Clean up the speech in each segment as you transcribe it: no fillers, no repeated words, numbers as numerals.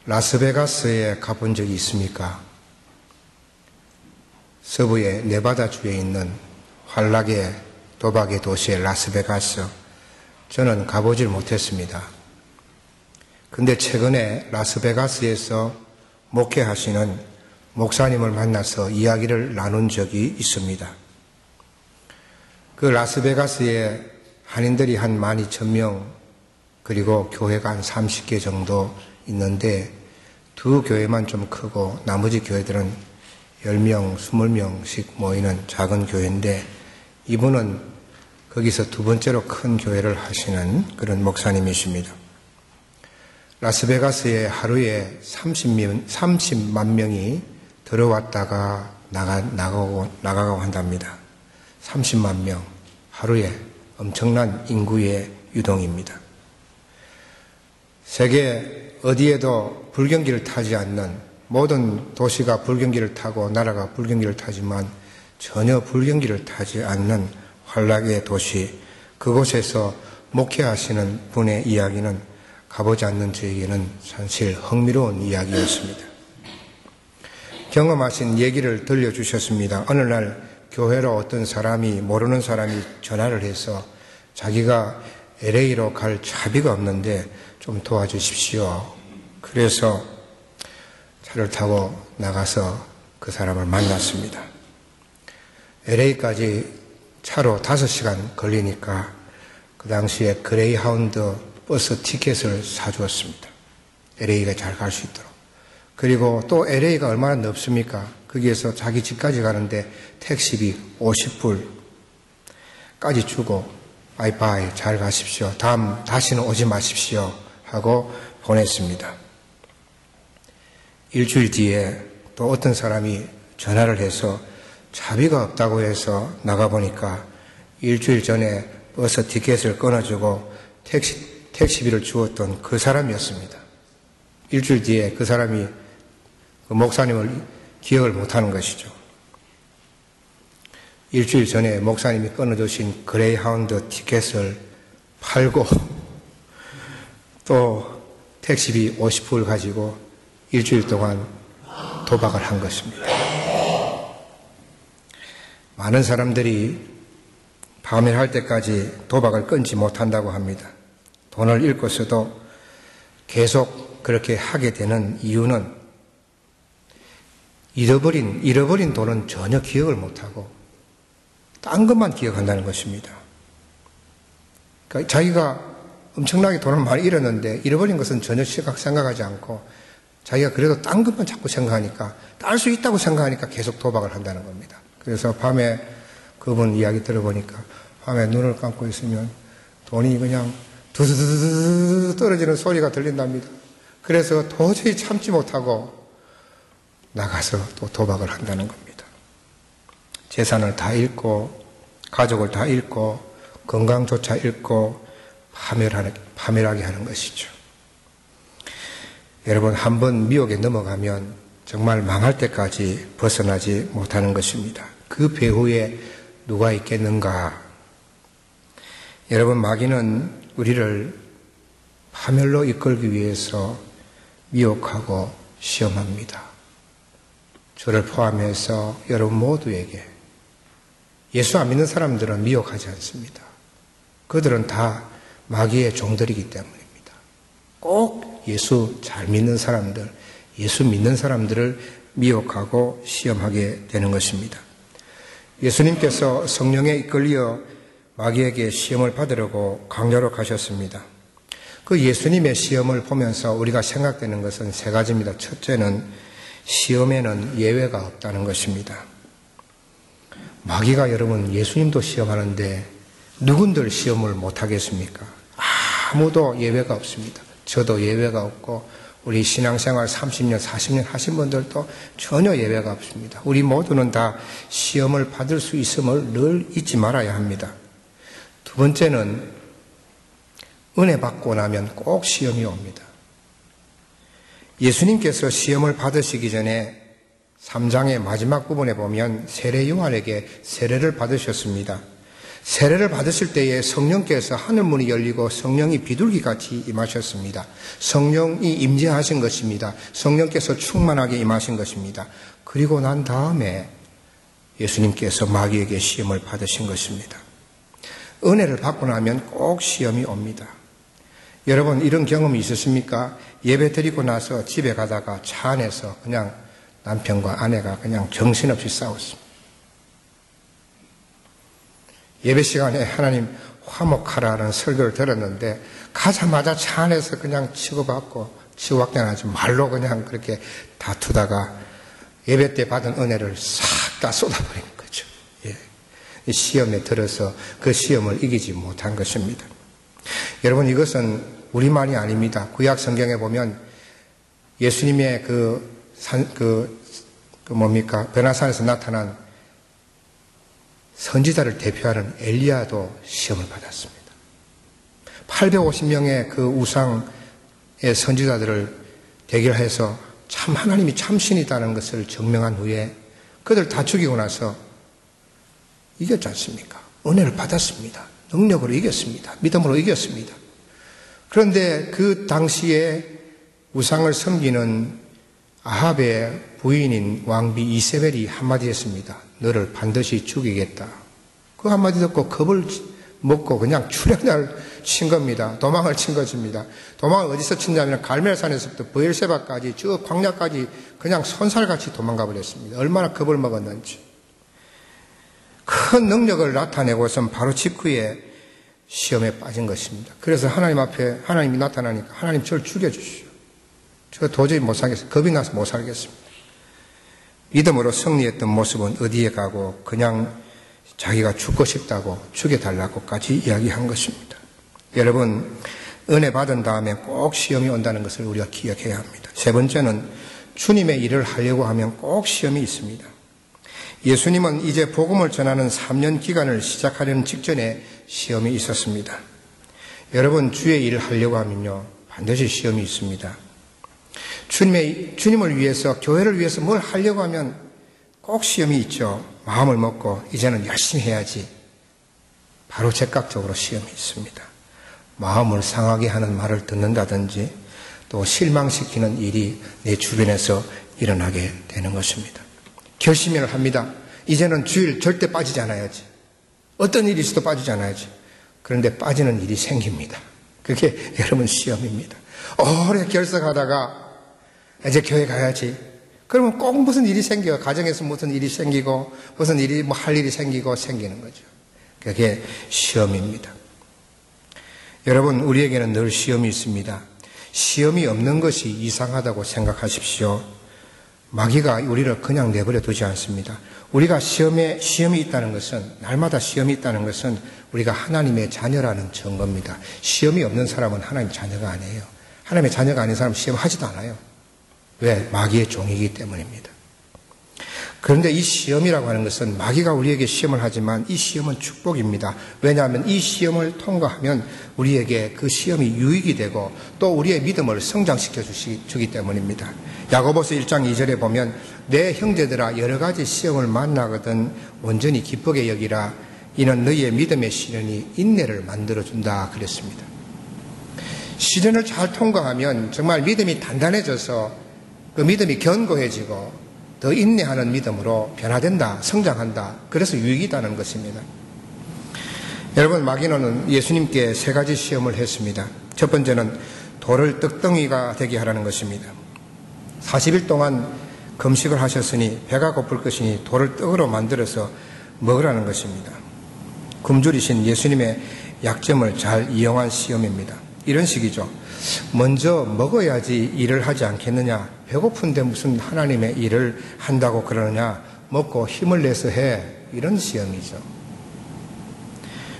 라스베가스에 가본 적이 있습니까? 서부의 네바다주에 있는 환락의 도박의 도시의 라스베가스. 저는 가보질 못했습니다. 근데 최근에 라스베가스에서 목회하시는 목사님을 만나서 이야기를 나눈 적이 있습니다. 그 라스베가스에 한인들이 한 12,000명, 그리고 교회가 한 30개 정도 있는데 두 교회만 좀 크고 나머지 교회들은 10명, 20명씩 모이는 작은 교회인데 이분은 거기서 두 번째로 큰 교회를 하시는 그런 목사님이십니다. 라스베가스에 하루에 30만 명이 들어왔다가 나가고 한답니다. 30만 명, 하루에 엄청난 인구의 유동입니다. 세계 어디에도 불경기를 타지 않는, 모든 도시가 불경기를 타고 나라가 불경기를 타지만 전혀 불경기를 타지 않는 환락의 도시, 그곳에서 목회하시는 분의 이야기는 가보지 않는 저에게는 사실 흥미로운 이야기였습니다. 경험하신 얘기를 들려주셨습니다. 어느 날 교회로 어떤 사람이, 모르는 사람이 전화를 해서 자기가 LA로 갈 차비가 없는데 좀 도와주십시오. 그래서 차를 타고 나가서 그 사람을 만났습니다. LA까지 차로 5시간 걸리니까 그 당시에 그레이하운드 버스 티켓을 사주었습니다. LA가 잘 갈 수 있도록. 그리고 또 LA가 얼마나 넓습니까? 거기에서 자기 집까지 가는데 택시비 50불까지 주고 바이바이 잘 가십시오. 다시는 오지 마십시오 하고 보냈습니다. 일주일 뒤에 또 어떤 사람이 전화를 해서 차비가 없다고 해서 나가보니까 일주일 전에 버스 티켓을 끊어주고 택시비를 주었던 그 사람이었습니다. 일주일 뒤에 그 사람이 그 목사님을 기억을 못하는 것이죠. 일주일 전에 목사님이 끊어주신 그레이하운드 티켓을 팔고 또 택시비 50불 가지고 일주일 동안 도박을 한 것입니다. 많은 사람들이 파멸할 때까지 도박을 끊지 못한다고 합니다. 돈을 잃고서도 계속 그렇게 하게 되는 이유는 잃어버린 돈은 전혀 기억을 못하고 딴 것만 기억한다는 것입니다. 그러니까 자기가 엄청나게 돈을 많이 잃었는데 잃어버린 것은 전혀 생각하지 않고 자기가 그래도 딴 것만 자꾸 생각하니까, 딸 수 있다고 생각하니까 계속 도박을 한다는 겁니다. 그래서 밤에 그분 이야기 들어보니까 밤에 눈을 감고 있으면 돈이 그냥 두두두두 떨어지는 소리가 들린답니다. 그래서 도저히 참지 못하고 나가서 또 도박을 한다는 겁니다. 재산을 다 잃고 가족을 다 잃고 건강조차 잃고 파멸하게 하는 것이죠. 여러분, 한번 미혹에 넘어가면 정말 망할 때까지 벗어나지 못하는 것입니다. 그 배후에 누가 있겠는가? 여러분, 마귀는 우리를 파멸로 이끌기 위해서 미혹하고 시험합니다. 저를 포함해서 여러분 모두에게. 예수 안 믿는 사람들은 미혹하지 않습니다. 그들은 다 마귀의 종들이기 때문입니다. 꼭 예수 잘 믿는 사람들, 예수 믿는 사람들을 미혹하고 시험하게 되는 것입니다. 예수님께서 성령에 이끌려 마귀에게 시험을 받으려고 강야로 가셨습니다. 그 예수님의 시험을 보면서 우리가 생각되는 것은 세 가지입니다. 첫째는 시험에는 예외가 없다는 것입니다. 마귀가 여러분 예수님도 시험하는데 누군들 시험을 못하겠습니까? 아무도 예외가 없습니다. 저도 예외가 없고 우리 신앙생활 30년, 40년 하신 분들도 전혀 예외가 없습니다. 우리 모두는 다 시험을 받을 수 있음을 늘 잊지 말아야 합니다. 두 번째는 은혜 받고 나면 꼭 시험이 옵니다. 예수님께서 시험을 받으시기 전에 3장의 마지막 부분에 보면 세례 요한에게 세례를 받으셨습니다. 세례를 받으실 때에 성령께서 하늘문이 열리고 성령이 비둘기같이 임하셨습니다. 성령이 임재하신 것입니다. 성령께서 충만하게 임하신 것입니다. 그리고 난 다음에 예수님께서 마귀에게 시험을 받으신 것입니다. 은혜를 받고 나면 꼭 시험이 옵니다. 여러분 이런 경험이 있으십니까? 예배 드리고 나서 집에 가다가 차 안에서 그냥 남편과 아내가 그냥 정신없이 싸웠습니다. 예배 시간에 하나님 화목하라는 설교를 들었는데 가자마자 차 안에서 그냥 치고받고 치고받기는 말로 그냥 그렇게 다투다가 예배 때 받은 은혜를 싹 다 쏟아버린 거죠. 예. 시험에 들어서 그 시험을 이기지 못한 것입니다. 여러분 이것은 우리말이 아닙니다. 구약 성경에 보면 예수님의 변화산에서 나타난 선지자를 대표하는 엘리야도 시험을 받았습니다. 850명의 그 우상의 선지자들을 대결해서 참 하나님이 참신이다는 것을 증명한 후에 그들 다 죽이고 나서 이겼지 않습니까? 은혜를 받았습니다. 능력으로 이겼습니다. 믿음으로 이겼습니다. 그런데 그 당시에 우상을 섬기는 아합의 부인인 왕비 이세벨이 한마디 했습니다. 너를 반드시 죽이겠다. 그 한마디 듣고 겁을 먹고 그냥 출혈을 친 겁니다. 도망을 친 것입니다. 도망을 어디서 친다면 갈멜산에서부터 브엘세바까지 저 광야까지 그냥 손살같이 도망가 버렸습니다. 얼마나 겁을 먹었는지. 큰 능력을 나타내고선 바로 직후에 시험에 빠진 것입니다. 그래서 하나님 앞에 하나님이 나타나니까 하나님 저를 죽여주시오. 저 도저히 못 살겠어요. 겁이 나서 못 살겠습니다. 믿음으로 승리했던 모습은 어디에 가고 그냥 자기가 죽고 싶다고 죽여달라고까지 이야기한 것입니다. 여러분 은혜 받은 다음에 꼭 시험이 온다는 것을 우리가 기억해야 합니다. 세 번째는 주님의 일을 하려고 하면 꼭 시험이 있습니다. 예수님은 이제 복음을 전하는 3년 기간을 시작하려는 직전에 시험이 있었습니다. 여러분 주의 일을 하려고 하면요 반드시 시험이 있습니다. 주님을 위해서 교회를 위해서 뭘 하려고 하면 꼭 시험이 있죠. 마음을 먹고 이제는 열심히 해야지. 바로 즉각적으로 시험이 있습니다. 마음을 상하게 하는 말을 듣는다든지 또 실망시키는 일이 내 주변에서 일어나게 되는 것입니다. 결심을 합니다. 이제는 주일 절대 빠지지 않아야지. 어떤 일이 있어도 빠지지 않아야지. 그런데 빠지는 일이 생깁니다. 그게 여러분 시험입니다. 오래 결석하다가 이제 교회 가야지. 그러면 꼭 무슨 일이 생겨요. 가정에서 무슨 일이 생기고 무슨 일이 할 일이 생기고 생기는 거죠. 그게 시험입니다. 여러분 우리에게는 늘 시험이 있습니다. 시험이 없는 것이 이상하다고 생각하십시오. 마귀가 우리를 그냥 내버려 두지 않습니다. 우리가 시험이 있다는 것은 날마다 시험이 있다는 것은 우리가 하나님의 자녀라는 증거입니다. 시험이 없는 사람은 하나님 자녀가 아니에요. 하나님의 자녀가 아닌 사람은 시험하지도 않아요. 왜? 마귀의 종이기 때문입니다. 그런데 이 시험이라고 하는 것은 마귀가 우리에게 시험을 하지만 이 시험은 축복입니다. 왜냐하면 이 시험을 통과하면 우리에게 그 시험이 유익이 되고 또 우리의 믿음을 성장시켜 주기 때문입니다. 야고보서 1장 2절에 보면 내 형제들아 여러 가지 시험을 만나거든 온전히 기쁘게 여기라. 이는 너희의 믿음의 시련이 인내를 만들어준다 그랬습니다. 시련을 잘 통과하면 정말 믿음이 단단해져서 그 믿음이 견고해지고 더 인내하는 믿음으로 변화된다, 성장한다. 그래서 유익이다는 것입니다. 여러분 마귀는 예수님께 3가지 시험을 했습니다. 첫 번째는 돌을 떡덩이가 되게 하라는 것입니다. 40일 동안 금식을 하셨으니 배가 고플 것이니 돌을 떡으로 만들어서 먹으라는 것입니다. 굶주리신 예수님의 약점을 잘 이용한 시험입니다. 이런 식이죠. 먼저 먹어야지 일을 하지 않겠느냐. 배고픈데 무슨 하나님의 일을 한다고 그러느냐. 먹고 힘을 내서 해. 이런 시험이죠.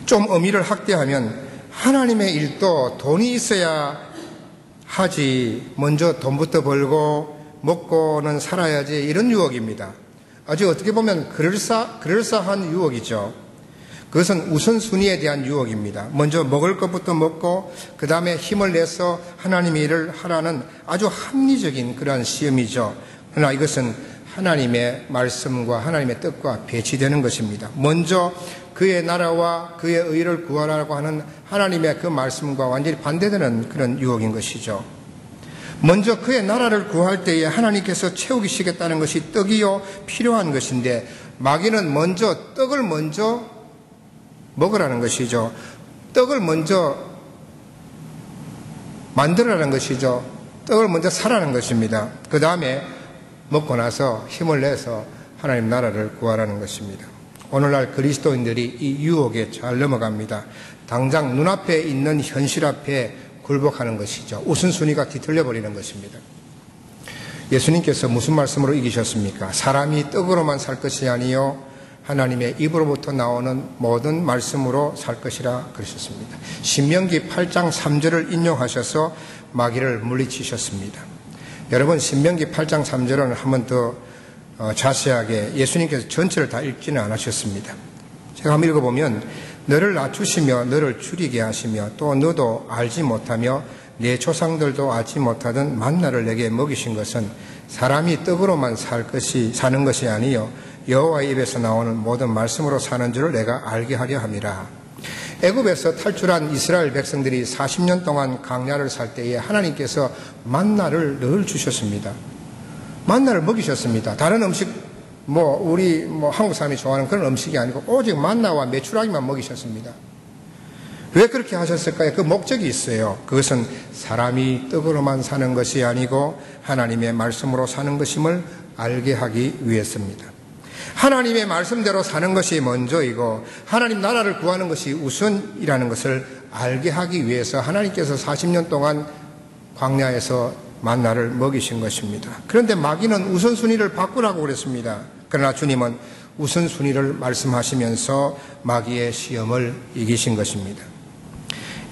좀 의미를 확대하면 하나님의 일도 돈이 있어야 하지. 먼저 돈부터 벌고 먹고는 살아야지. 이런 유혹입니다. 아주 어떻게 보면 그럴싸한 유혹이죠. 그것은 우선순위에 대한 유혹입니다. 먼저 먹을 것부터 먹고 그 다음에 힘을 내서 하나님의 일을 하라는 아주 합리적인 그러한 시험이죠. 그러나 이것은 하나님의 말씀과 하나님의 뜻과 배치되는 것입니다. 먼저 그의 나라와 그의 의를 구하라고 하는 하나님의 그 말씀과 완전히 반대되는 그런 유혹인 것이죠. 먼저 그의 나라를 구할 때에 하나님께서 채우시겠다는 것이 떡이요 필요한 것인데, 마귀는 먼저 떡을 먼저 먹으라는 것이죠. 떡을 먼저 만들어라는 것이죠. 떡을 먼저 사라는 것입니다. 그 다음에 먹고 나서 힘을 내서 하나님 나라를 구하라는 것입니다. 오늘날 그리스도인들이 이 유혹에 잘 넘어갑니다. 당장 눈앞에 있는 현실 앞에 굴복하는 것이죠. 우선순위가 뒤틀려 버리는 것입니다. 예수님께서 무슨 말씀으로 이기셨습니까? 사람이 떡으로만 살 것이 아니요 하나님의 입으로부터 나오는 모든 말씀으로 살 것이라 그러셨습니다. 신명기 8장 3절을 인용하셔서 마귀를 물리치셨습니다. 여러분, 신명기 8장 3절은 한 번 더 자세하게 예수님께서 전체를 다 읽지는 않으셨습니다. 제가 한번 읽어보면, 너를 낮추시며 너를 줄이게 하시며 또 너도 알지 못하며 내 조상들도 알지 못하던 만나를 내게 먹이신 것은 사람이 떡으로만 사는 것이 아니요 여호와의 입에서 나오는 모든 말씀으로 사는 줄을 내가 알게 하려 함이라. 애굽에서 탈출한 이스라엘 백성들이 40년 동안 광야를 살 때에 하나님께서 만나를 늘 주셨습니다. 만나를 먹이셨습니다. 다른 음식, 우리 한국 사람이 좋아하는 그런 음식이 아니고 오직 만나와 메추라기만 먹이셨습니다. 왜 그렇게 하셨을까요? 그 목적이 있어요. 그것은 사람이 떡으로만 사는 것이 아니고 하나님의 말씀으로 사는 것임을 알게 하기 위해서입니다. 하나님의 말씀대로 사는 것이 먼저이고 하나님 나라를 구하는 것이 우선이라는 것을 알게 하기 위해서 하나님께서 40년 동안 광야에서 만나를 먹이신 것입니다. 그런데 마귀는 우선순위를 바꾸라고 그랬습니다. 그러나 주님은 우선순위를 말씀하시면서 마귀의 시험을 이기신 것입니다.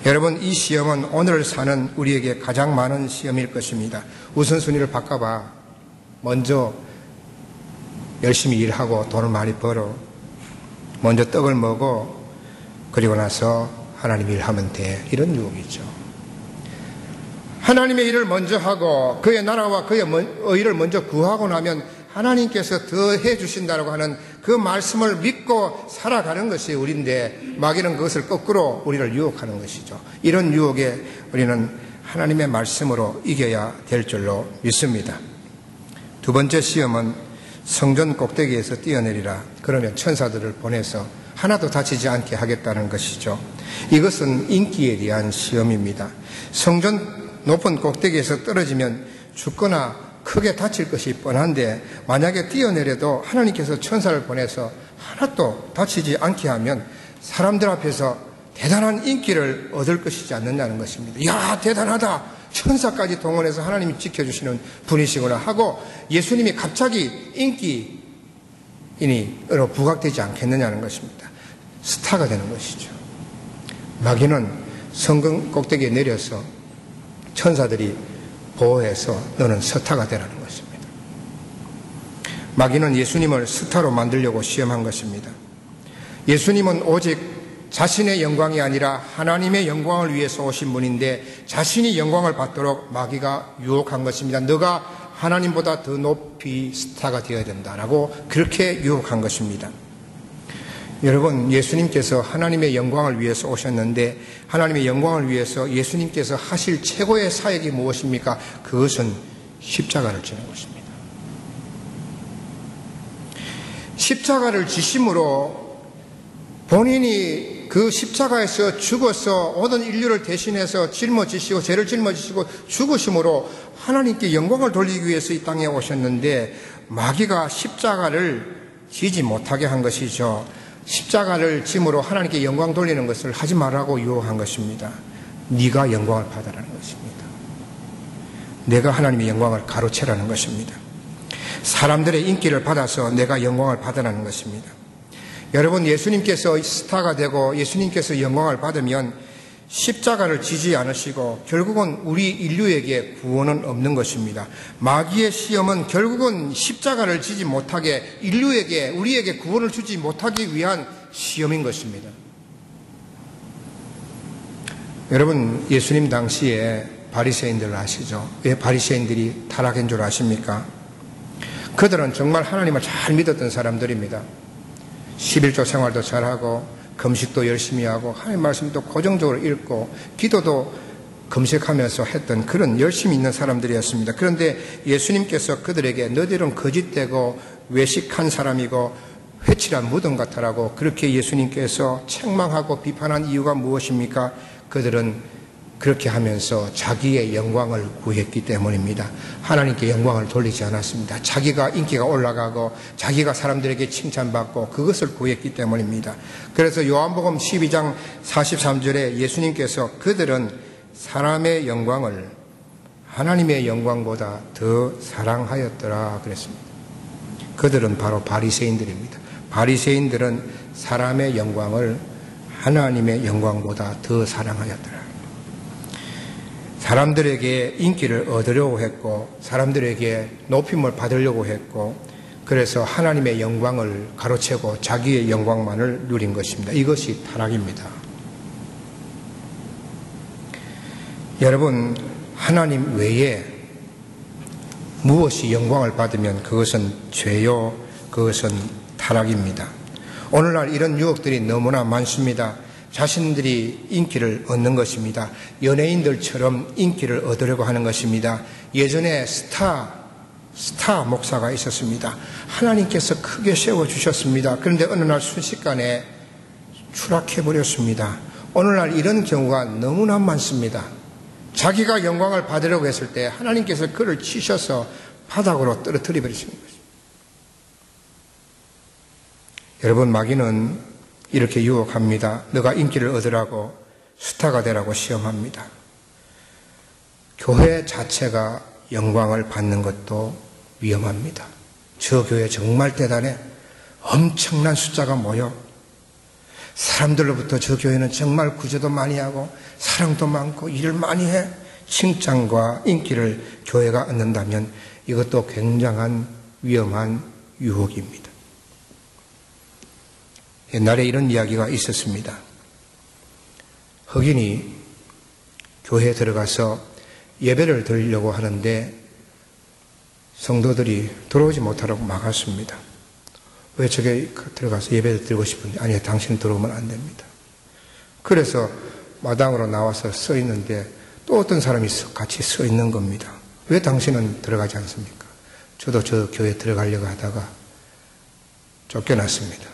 여러분, 이 시험은 오늘 사는 우리에게 가장 많은 시험일 것입니다. 우선순위를 바꿔봐. 먼저 열심히 일하고 돈을 많이 벌어. 먼저 떡을 먹어. 그리고 나서 하나님 일하면 돼. 이런 유혹이죠. 하나님의 일을 먼저 하고 그의 나라와 그의 의를 먼저 구하고 나면 하나님께서 더 해주신다고 하는 그 말씀을 믿고 살아가는 것이 우리인데, 마귀는 그것을 거꾸로 우리를 유혹하는 것이죠. 이런 유혹에 우리는 하나님의 말씀으로 이겨야 될 줄로 믿습니다. 두 번째 시험은 성전 꼭대기에서 뛰어내리라. 그러면 천사들을 보내서 하나도 다치지 않게 하겠다는 것이죠. 이것은 인기에 대한 시험입니다. 성전 높은 꼭대기에서 떨어지면 죽거나 크게 다칠 것이 뻔한데, 만약에 뛰어내려도 하나님께서 천사를 보내서 하나도 다치지 않게 하면 사람들 앞에서 대단한 인기를 얻을 것이지 않느냐는 것입니다. 이야, 대단하다. 천사까지 동원해서 하나님이 지켜주시는 분이시구나 하고 예수님이 갑자기 인기인으로 부각되지 않겠느냐는 것입니다. 스타가 되는 것이죠. 마귀는 성전 꼭대기에 내려서 천사들이 보호해서 너는 스타가 되라는 것입니다. 마귀는 예수님을 스타로 만들려고 시험한 것입니다. 예수님은 오직 자신의 영광이 아니라 하나님의 영광을 위해서 오신 분인데, 자신이 영광을 받도록 마귀가 유혹한 것입니다. 너가 하나님보다 더 높이 스타가 되어야 된다라고 그렇게 유혹한 것입니다. 여러분, 예수님께서 하나님의 영광을 위해서 오셨는데, 하나님의 영광을 위해서 예수님께서 하실 최고의 사역이 무엇입니까? 그것은 십자가를 지는 것입니다. 십자가를 지심으로 본인이 그 십자가에서 죽어서 모든 인류를 대신해서 짊어지시고 죄를 짊어지시고 죽으심으로 하나님께 영광을 돌리기 위해서 이 땅에 오셨는데, 마귀가 십자가를 지지 못하게 한 것이죠. 십자가를 짐으로 하나님께 영광 돌리는 것을 하지 말라고 유혹한 것입니다. 네가 영광을 받으라는 것입니다. 내가 하나님의 영광을 가로채라는 것입니다. 사람들의 인기를 받아서 내가 영광을 받으라는 것입니다. 여러분, 예수님께서 스타가 되고 예수님께서 영광을 받으면 십자가를 지지 않으시고 결국은 우리 인류에게 구원은 없는 것입니다. 마귀의 시험은 결국은 십자가를 지지 못하게, 인류에게, 우리에게 구원을 주지 못하기 위한 시험인 것입니다. 여러분, 예수님 당시에 바리새인들을 아시죠? 왜 바리새인들이 타락한 줄 아십니까? 그들은 정말 하나님을 잘 믿었던 사람들입니다. 11조 생활도 잘하고 금식도 열심히 하고 하나님 말씀도 고정적으로 읽고 기도도 검색하면서 했던 그런 열심히 있는 사람들이었습니다. 그런데 예수님께서 그들에게 너희들은 거짓되고 외식한 사람이고 회칠한 무덤 같아라고 그렇게 예수님께서 책망하고 비판한 이유가 무엇입니까? 그들은 그렇게 하면서 자기의 영광을 구했기 때문입니다. 하나님께 영광을 돌리지 않았습니다. 자기가 인기가 올라가고 자기가 사람들에게 칭찬받고 그것을 구했기 때문입니다. 그래서 요한복음 12장 43절에 예수님께서 그들은 사람의 영광을 하나님의 영광보다 더 사랑하였더라 그랬습니다. 그들은 바로 바리새인들입니다. 바리새인들은 사람의 영광을 하나님의 영광보다 더 사랑하였더라. 사람들에게 인기를 얻으려고 했고 사람들에게 높임을 받으려고 했고 그래서 하나님의 영광을 가로채고 자기의 영광만을 누린 것입니다. 이것이 타락입니다. 여러분, 하나님 외에 무엇이 영광을 받으면 그것은 죄요, 그것은 타락입니다. 오늘날 이런 유혹들이 너무나 많습니다. 자신들이 인기를 얻는 것입니다. 연예인들처럼 인기를 얻으려고 하는 것입니다. 예전에 스타 목사가 있었습니다. 하나님께서 크게 세워주셨습니다. 그런데 어느 날 순식간에 추락해버렸습니다. 오늘날 이런 경우가 너무나 많습니다. 자기가 영광을 받으려고 했을 때 하나님께서 그를 치셔서 바닥으로 떨어뜨려 버리시는 것입니다. 여러분, 마귀는 이렇게 유혹합니다. 너가 인기를 얻으라고 스타가 되라고 시험합니다. 교회 자체가 영광을 받는 것도 위험합니다. 저 교회 정말 대단해. 엄청난 숫자가 모여 사람들로부터 저 교회는 정말 구제도 많이 하고 사랑도 많고 일을 많이 해. 칭찬과 인기를 교회가 얻는다면 이것도 굉장한 위험한 유혹입니다. 옛날에 이런 이야기가 있었습니다. 흑인이 교회에 들어가서 예배를 드리려고 하는데 성도들이 들어오지 못하라고 막았습니다. 왜 저게 들어가서 예배를 드리고 싶은데 아니요, 당신 들어오면 안 됩니다. 그래서 마당으로 나와서 서 있는데 또 어떤 사람이 같이 서 있는 겁니다. 왜 당신은 들어가지 않습니까? 저도 저 교회에 들어가려고 하다가 쫓겨났습니다.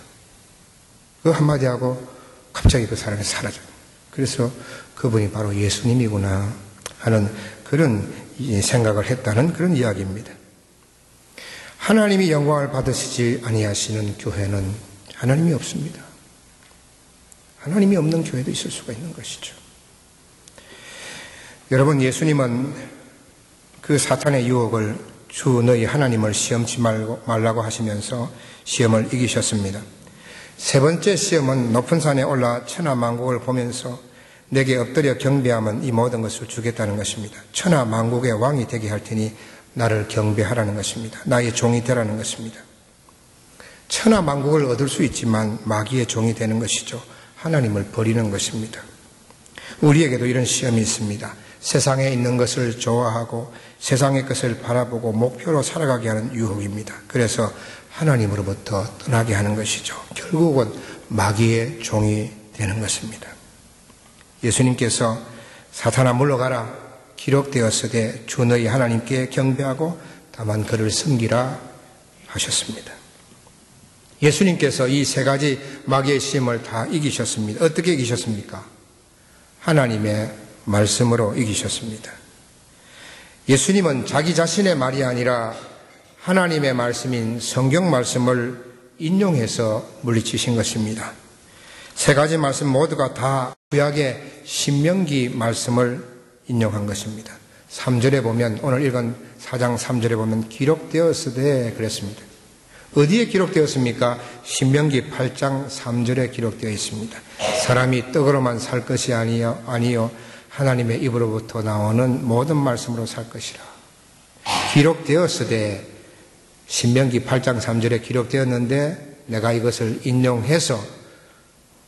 그 한마디 하고 갑자기 그 사람이 사라져요. 그래서 그분이 바로 예수님이구나 하는 그런 생각을 했다는 그런 이야기입니다. 하나님이 영광을 받으시지 아니하시는 교회는 하나님이 없습니다. 하나님이 없는 교회도 있을 수가 있는 것이죠. 여러분, 예수님은 그 사탄의 유혹을 주 너희 하나님을 시험치 말라고 하시면서 시험을 이기셨습니다. 세 번째 시험은 높은 산에 올라 천하만국을 보면서 내게 엎드려 경배하면 이 모든 것을 주겠다는 것입니다. 천하만국의 왕이 되게 할 테니 나를 경배하라는 것입니다. 나의 종이 되라는 것입니다. 천하만국을 얻을 수 있지만 마귀의 종이 되는 것이죠. 하나님을 버리는 것입니다. 우리에게도 이런 시험이 있습니다. 세상에 있는 것을 좋아하고 세상의 것을 바라보고 목표로 살아가게 하는 유혹입니다. 그래서 하나님으로부터 떠나게 하는 것이죠. 결국은 마귀의 종이 되는 것입니다. 예수님께서 사탄아 물러가라 기록되었으되 주 너희 하나님께 경배하고 다만 그를 섬기라 하셨습니다. 예수님께서 이 세 가지 마귀의 시험을 다 이기셨습니다. 어떻게 이기셨습니까? 하나님의 말씀으로 이기셨습니다. 예수님은 자기 자신의 말이 아니라 하나님의 말씀인 성경 말씀을 인용해서 물리치신 것입니다. 세 가지 말씀 모두가 다 구약의 신명기 말씀을 인용한 것입니다. 3절에 보면, 오늘 읽은 4장 3절에 보면 기록되었으되 그랬습니다. 어디에 기록되었습니까? 신명기 8장 3절에 기록되어 있습니다. 사람이 떡으로만 살 것이 아니요 하나님의 입으로부터 나오는 모든 말씀으로 살 것이라. 기록되었으되 신명기 8장 3절에 기록되었는데 내가 이것을 인용해서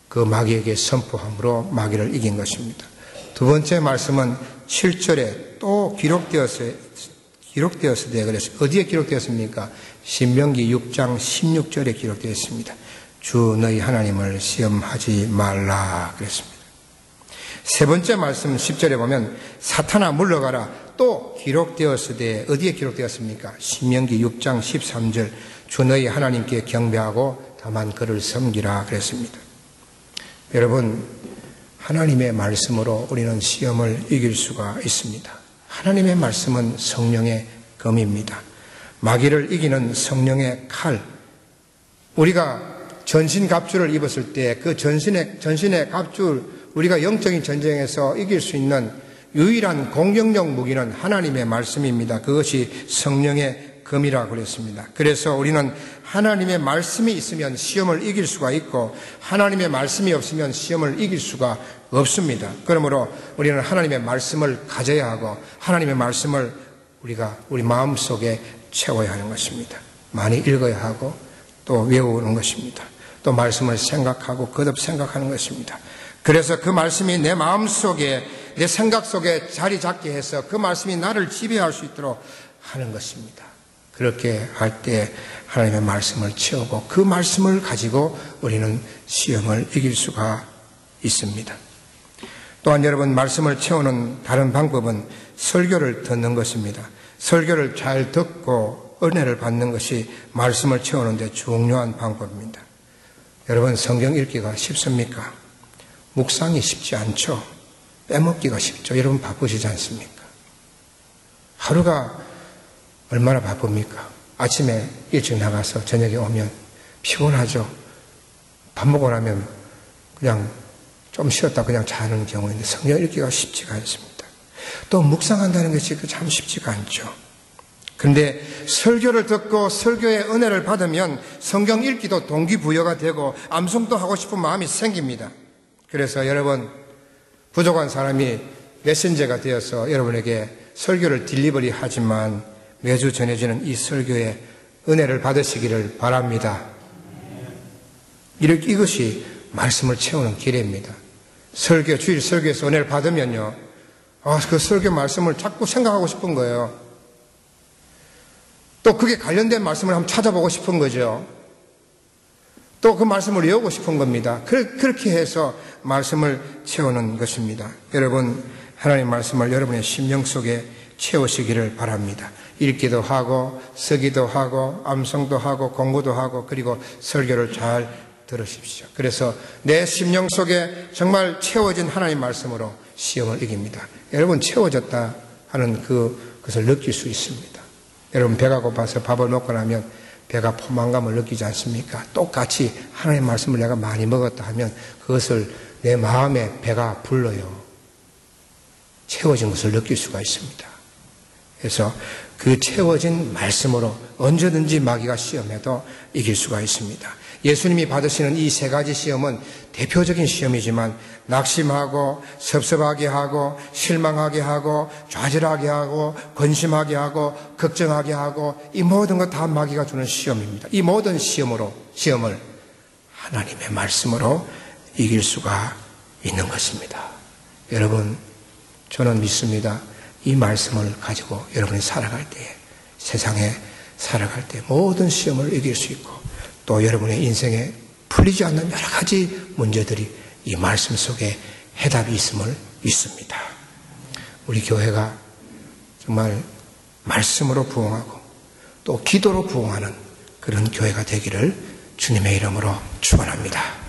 그 마귀에게 선포함으로 마귀를 이긴 것입니다. 두 번째 말씀은 7절에 또 기록되었으되 그래서 어디에 기록되었습니까? 신명기 6장 16절에 기록되어 있습니다. 주 너희 하나님을 시험하지 말라 그랬습니다. 세 번째 말씀 10절에 보면 사탄아 물러가라 또 기록되었으되 어디에 기록되었습니까? 신명기 6장 13절 주 너희 하나님께 경배하고 다만 그를 섬기라 그랬습니다. 여러분, 하나님의 말씀으로 우리는 시험을 이길 수가 있습니다. 하나님의 말씀은 성령의 검입니다. 마귀를 이기는 성령의 칼. 우리가 전신갑주를 입었을 때 그 전신의 갑주, 우리가 영적인 전쟁에서 이길 수 있는 유일한 공격력 무기는 하나님의 말씀입니다. 그것이 성령의 검이라고 그랬습니다. 그래서 우리는 하나님의 말씀이 있으면 시험을 이길 수가 있고 하나님의 말씀이 없으면 시험을 이길 수가 없습니다. 그러므로 우리는 하나님의 말씀을 가져야 하고 하나님의 말씀을 우리가 우리 마음속에 채워야 하는 것입니다. 많이 읽어야 하고 또 외우는 것입니다. 또 말씀을 생각하고 거듭 생각하는 것입니다. 그래서 그 말씀이 내 마음속에 내 생각 속에 자리 잡게 해서 그 말씀이 나를 지배할 수 있도록 하는 것입니다. 그렇게 할 때 하나님의 말씀을 채우고 그 말씀을 가지고 우리는 시험을 이길 수가 있습니다. 또한 여러분, 말씀을 채우는 다른 방법은 설교를 듣는 것입니다. 설교를 잘 듣고 은혜를 받는 것이 말씀을 채우는 데 중요한 방법입니다. 여러분, 성경 읽기가 쉽습니까? 묵상이 쉽지 않죠. 빼먹기가 쉽죠. 여러분 바쁘시지 않습니까? 하루가 얼마나 바쁩니까? 아침에 일찍 나가서 저녁에 오면 피곤하죠. 밥 먹고 나면 그냥 좀 쉬었다 그냥 자는 경우인데 성경 읽기가 쉽지가 않습니다. 또 묵상한다는 것이 참 쉽지가 않죠. 그런데 설교를 듣고 설교의 은혜를 받으면 성경 읽기도 동기부여가 되고 암송도 하고 싶은 마음이 생깁니다. 그래서 여러분, 부족한 사람이 메신저가 되어서 여러분에게 설교를 딜리버리 하지만 매주 전해지는 이 설교의 은혜를 받으시기를 바랍니다. 이것이 말씀을 채우는 길입니다. 주일 설교에서 은혜를 받으면요, 그 설교 말씀을 자꾸 생각하고 싶은 거예요. 또 그게 관련된 말씀을 한번 찾아보고 싶은 거죠. 또 그 말씀을 외우고 싶은 겁니다. 그렇게 해서 말씀을 채우는 것입니다. 여러분, 하나님 말씀을 여러분의 심령 속에 채우시기를 바랍니다. 읽기도 하고 쓰기도 하고 암송도 하고 공부도 하고 그리고 설교를 잘 들으십시오. 그래서 내 심령 속에 정말 채워진 하나님 말씀으로 시험을 이깁니다. 여러분, 채워졌다 하는 그것을 느낄 수 있습니다. 여러분, 배가 고파서 밥을 먹고 나면 배가 포만감을 느끼지 않습니까? 똑같이 하나님 말씀을 내가 많이 먹었다 하면 그것을 내 마음에 배가 불러요. 채워진 것을 느낄 수가 있습니다. 그래서 그 채워진 말씀으로 언제든지 마귀가 시험해도 이길 수가 있습니다. 예수님이 받으시는 이 세 가지 시험은 대표적인 시험이지만 낙심하고 섭섭하게 하고 실망하게 하고 좌절하게 하고 근심하게 하고 걱정하게 하고 이 모든 것 다 마귀가 주는 시험입니다. 이 모든 시험을 하나님의 말씀으로 이길 수가 있는 것입니다. 여러분, 저는 믿습니다. 이 말씀을 가지고 여러분이 살아갈 때, 세상에 살아갈 때 모든 시험을 이길 수 있고 또 여러분의 인생에 풀리지 않는 여러 가지 문제들이 이 말씀 속에 해답이 있음을 믿습니다. 우리 교회가 정말 말씀으로 부흥하고 또 기도로 부흥하는 그런 교회가 되기를 주님의 이름으로 축원합니다.